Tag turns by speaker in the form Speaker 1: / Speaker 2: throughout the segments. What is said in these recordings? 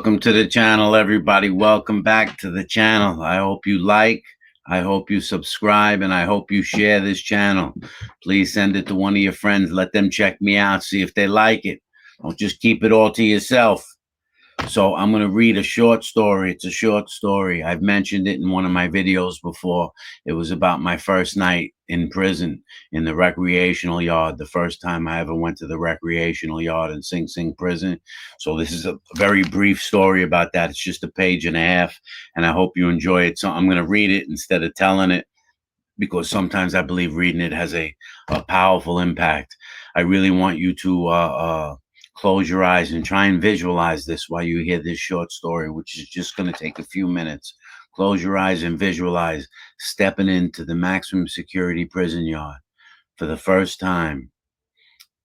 Speaker 1: Welcome to the channel, everybody. Welcome back to the channel. I hope you like, I hope you subscribe, and I hope you share this channel. Please send it to one of your friends. Let them check me out, see if they like it. Don't just keep it all to yourself. So I'm going to read a short story. It's a short story. I've mentioned it in one of my videos before. It was about my first night in prison in the recreational yard. The first time I ever went to the recreational yard in Sing Sing prison. So this is a very brief story about that. It's just a page and a half, and I hope you enjoy it. So I'm going to read it instead of telling it, because sometimes I believe reading it has a powerful impact. I really want you to close your eyes and try and visualize this while you hear this short story, which is just going to take a few minutes. Close your eyes and visualize stepping into the maximum security prison yard for the first time,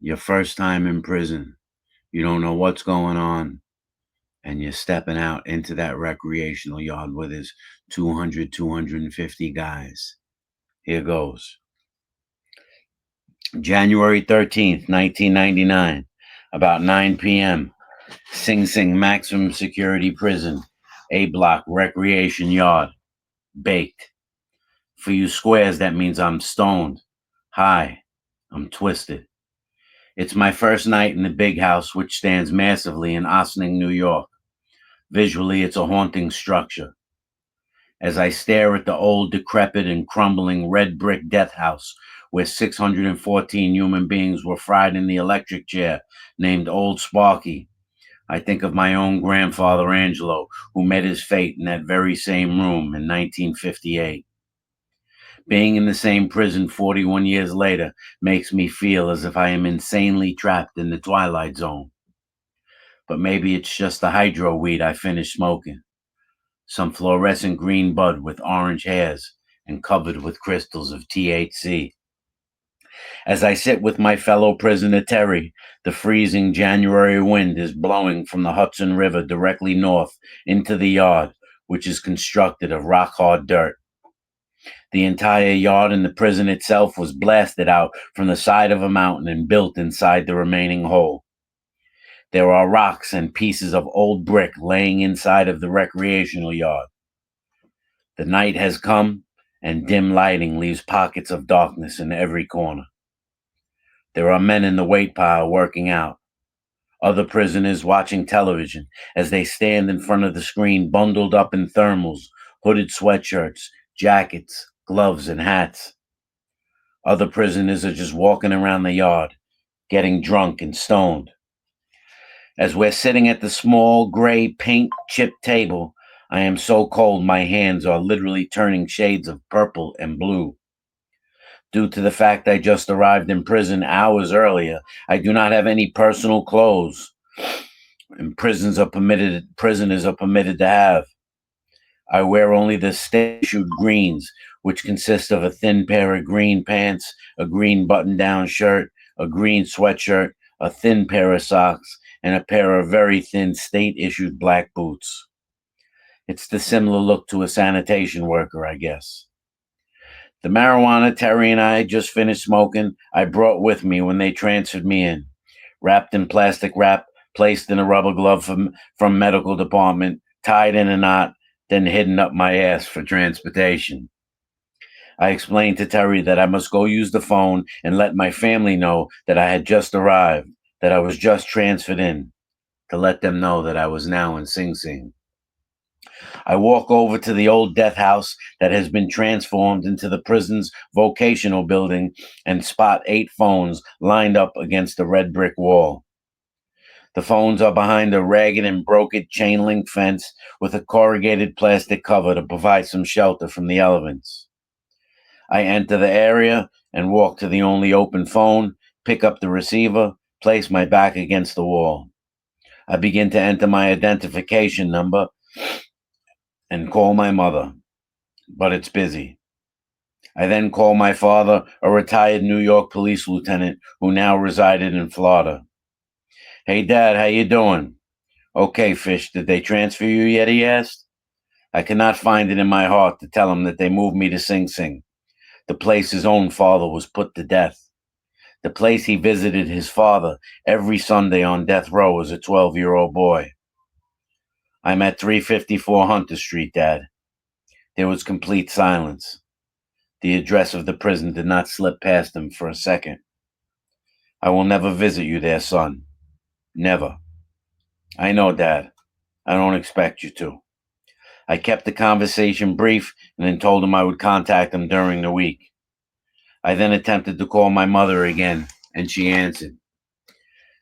Speaker 1: your first time in prison. You don't know what's going on, and you're stepping out into that recreational yard where there's 200, 250 guys. Here goes. January 13th, 1999, about 9 p.m., Sing Sing Maximum Security Prison, A Block Recreation Yard, baked. For you squares, that means I'm stoned, high, I'm twisted. It's my first night in the big house, which stands massively in Ossining, New York. Visually, it's a haunting structure. As I stare at the old, decrepit, and crumbling red brick death house where 614 human beings were fried in the electric chair named Old Sparky, I think of my own grandfather Angelo, who met his fate in that very same room in 1958. Being in the same prison 41 years later makes me feel as if I am insanely trapped in the Twilight Zone. But maybe it's just the hydro weed I finished smoking. Some fluorescent green bud with orange hairs and covered with crystals of THC. As I sit with my fellow prisoner Terry, the freezing January wind is blowing from the Hudson River directly north into the yard, which is constructed of rock-hard dirt. The entire yard and the prison itself was blasted out from the side of a mountain and built inside the remaining hole. There are rocks and pieces of old brick laying inside of the recreational yard. The night has come, and dim lighting leaves pockets of darkness in every corner. There are men in the weight pile working out. Other prisoners watching television as they stand in front of the screen bundled up in thermals, hooded sweatshirts, jackets, gloves, and hats. Other prisoners are just walking around the yard, getting drunk and stoned. As we're sitting at the small, gray, paint chipped table, I am so cold my hands are literally turning shades of purple and blue. Due to the fact I just arrived in prison hours earlier, I do not have any personal clothes, and prisoners are permitted to have. I wear only the state-issued greens, which consist of a thin pair of green pants, a green button-down shirt, a green sweatshirt, a thin pair of socks, and a pair of very thin state-issued black boots. It's the similar look to a sanitation worker, I guess. The marijuana Terry and I just finished smoking, I brought with me when they transferred me in, wrapped in plastic wrap, placed in a rubber glove from medical department, tied in a knot, then hidden up my ass for transportation. I explained to Terry that I must go use the phone and let my family know that I had just arrived, that I was just transferred in, to let them know that I was now in Sing Sing. I walk over to the old death house that has been transformed into the prison's vocational building and spot 8 phones lined up against a red brick wall. The phones are behind a ragged and broken chain link fence with a corrugated plastic cover to provide some shelter from the elements. I enter the area and walk to the only open phone, pick up the receiver, place my back against the wall. I begin to enter my identification number and call my mother, but it's busy. I then call my father, a retired New York police lieutenant who now resided in Florida. "Hey, Dad, how you doing?" "Okay, Fish, did they transfer you yet?" he asked. I cannot find it in my heart to tell him that they moved me to Sing Sing, the place his own father was put to death, the place he visited his father every Sunday on death row as a 12-year-old boy. I'm at 354 Hunter Street, Dad. There was complete silence. The address of the prison did not slip past him for a second. I will never visit you there, son. Never. I know, Dad. I don't expect you to. I kept the conversation brief and then told him I would contact him during the week. I then attempted to call my mother again, and she answered.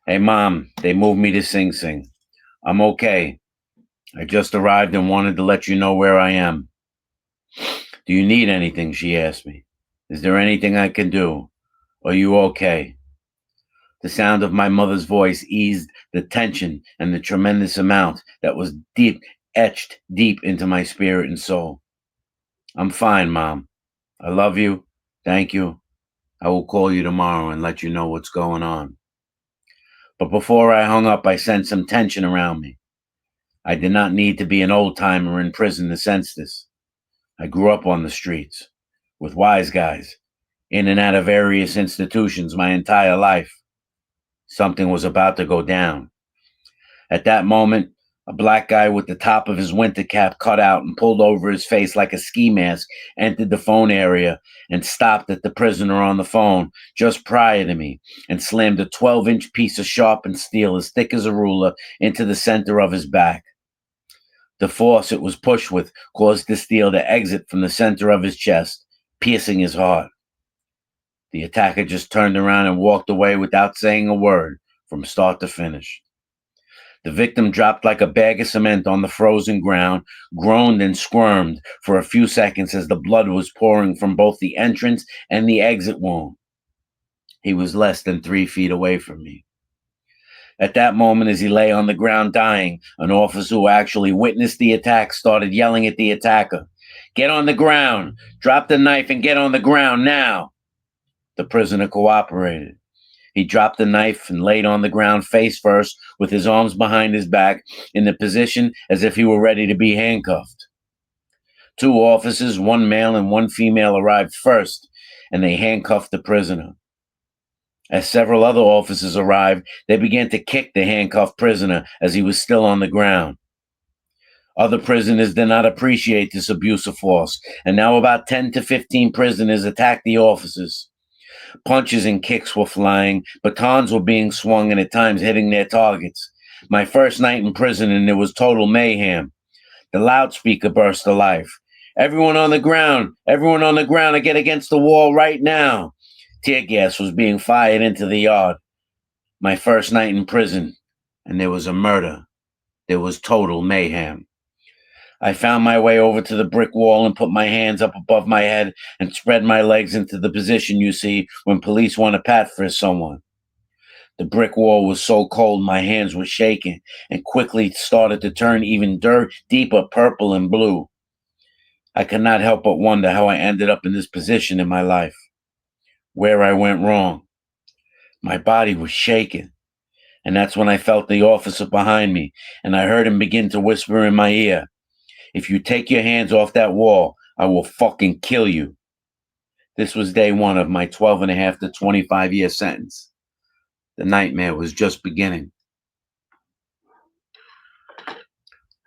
Speaker 1: Hey, Mom, they moved me to Sing Sing. I'm okay. I just arrived and wanted to let you know where I am. Do you need anything? She asked me. Is there anything I can do? Are you okay? The sound of my mother's voice eased the tension and the tremendous amount that was etched deep into my spirit and soul. I'm fine, Mom. I love you. Thank you. I will call you tomorrow and let you know what's going on. But before I hung up, I sensed some tension around me. I did not need to be an old timer in prison to sense this. I grew up on the streets with wise guys, in and out of various institutions my entire life. Something was about to go down. At that moment, a black guy with the top of his winter cap cut out and pulled over his face like a ski mask entered the phone area and stopped at the prisoner on the phone just prior to me and slammed a 12-inch piece of sharpened steel as thick as a ruler into the center of his back. The force it was pushed with caused the steel to exit from the center of his chest, piercing his heart. The attacker just turned around and walked away without saying a word from start to finish. The victim dropped like a bag of cement on the frozen ground, groaned and squirmed for a few seconds as the blood was pouring from both the entrance and the exit wound. He was less than 3 feet away from me. At that moment, as he lay on the ground dying, an officer who actually witnessed the attack started yelling at the attacker, "Get on the ground! Drop the knife and get on the ground now!" The prisoner cooperated. He dropped the knife and laid on the ground face first with his arms behind his back in the position as if he were ready to be handcuffed. 2 officers, 1 male and 1 female, arrived first, and they handcuffed the prisoner. As several other officers arrived, they began to kick the handcuffed prisoner as he was still on the ground. Other prisoners did not appreciate this abuse of force, and now about 10 to 15 prisoners attacked the officers. Punches and kicks were flying, batons were being swung and at times hitting their targets. My first night in prison, and there was total mayhem. The loudspeaker burst to life. Everyone on the ground, I get against the wall right now. Tear gas was being fired into the yard. My first night in prison, and there was a murder. There was total mayhem. I found my way over to the brick wall and put my hands up above my head and spread my legs into the position you see when police want to pat for someone. The brick wall was so cold my hands were shaking and quickly started to turn even deeper purple and blue. I could not help but wonder how I ended up in this position in my life, where I went wrong. My body was shaking, and that's when I felt the officer behind me, and I heard him begin to whisper in my ear, "If you take your hands off that wall, I will fucking kill you." This was day 1 of my 12 and a half to 25-year sentence. The nightmare was just beginning.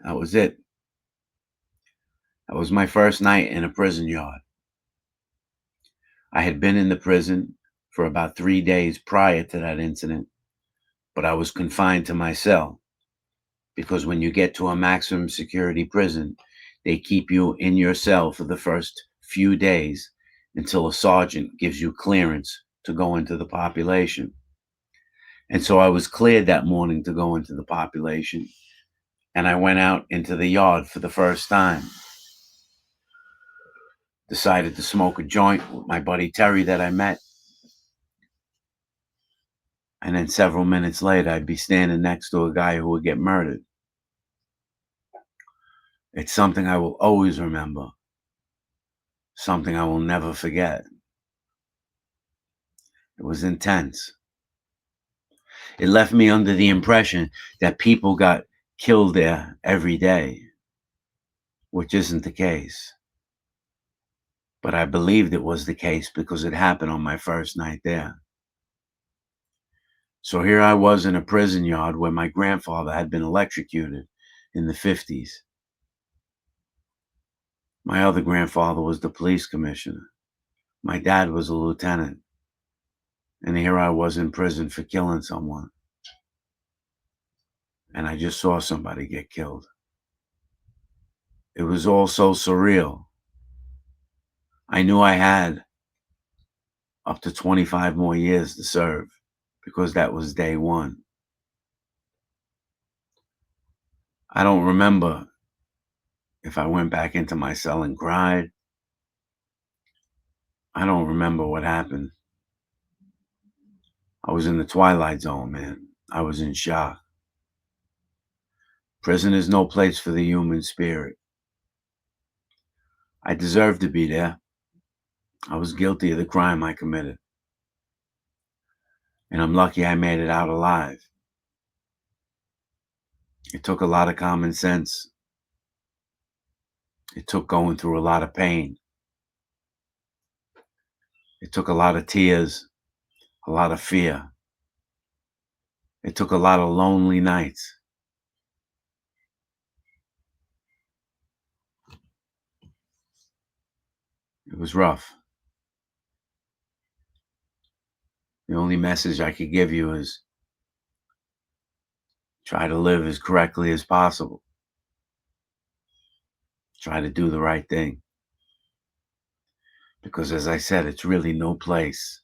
Speaker 1: That was it. That was my first night in a prison yard. I had been in the prison for about 3 days prior to that incident, but I was confined to my cell because when you get to a maximum security prison, they keep you in your cell for the first few days until a sergeant gives you clearance to go into the population. And so I was cleared that morning to go into the population, and I went out into the yard for the first time. Decided to smoke a joint with my buddy Terry that I met. And then several minutes later, I'd be standing next to a guy who would get murdered. It's something I will always remember. Something I will never forget. It was intense. It left me under the impression that people got killed there every day, which isn't the case. But I believed it was the case because it happened on my first night there. So here I was in a prison yard where my grandfather had been electrocuted in the 50s. My other grandfather was the police commissioner. My dad was a lieutenant. And here I was in prison for killing someone. And I just saw somebody get killed. It was all so surreal. I knew I had up to 25 more years to serve because that was day one. I don't remember if I went back into my cell and cried. I don't remember what happened. I was in the twilight zone, man. I was in shock. Prison is no place for the human spirit. I deserved to be there. I was guilty of the crime I committed. And I'm lucky I made it out alive. It took a lot of common sense. It took going through a lot of pain. It took a lot of tears, a lot of fear. It took a lot of lonely nights. It was rough. The only message I could give you is try to live as correctly as possible. Try to do the right thing. Because as I said, it's really no place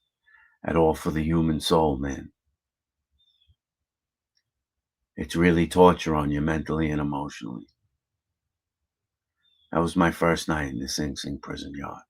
Speaker 1: at all for the human soul, man. It's really torture on you mentally and emotionally. That was my first night in the Sing Sing prison yard.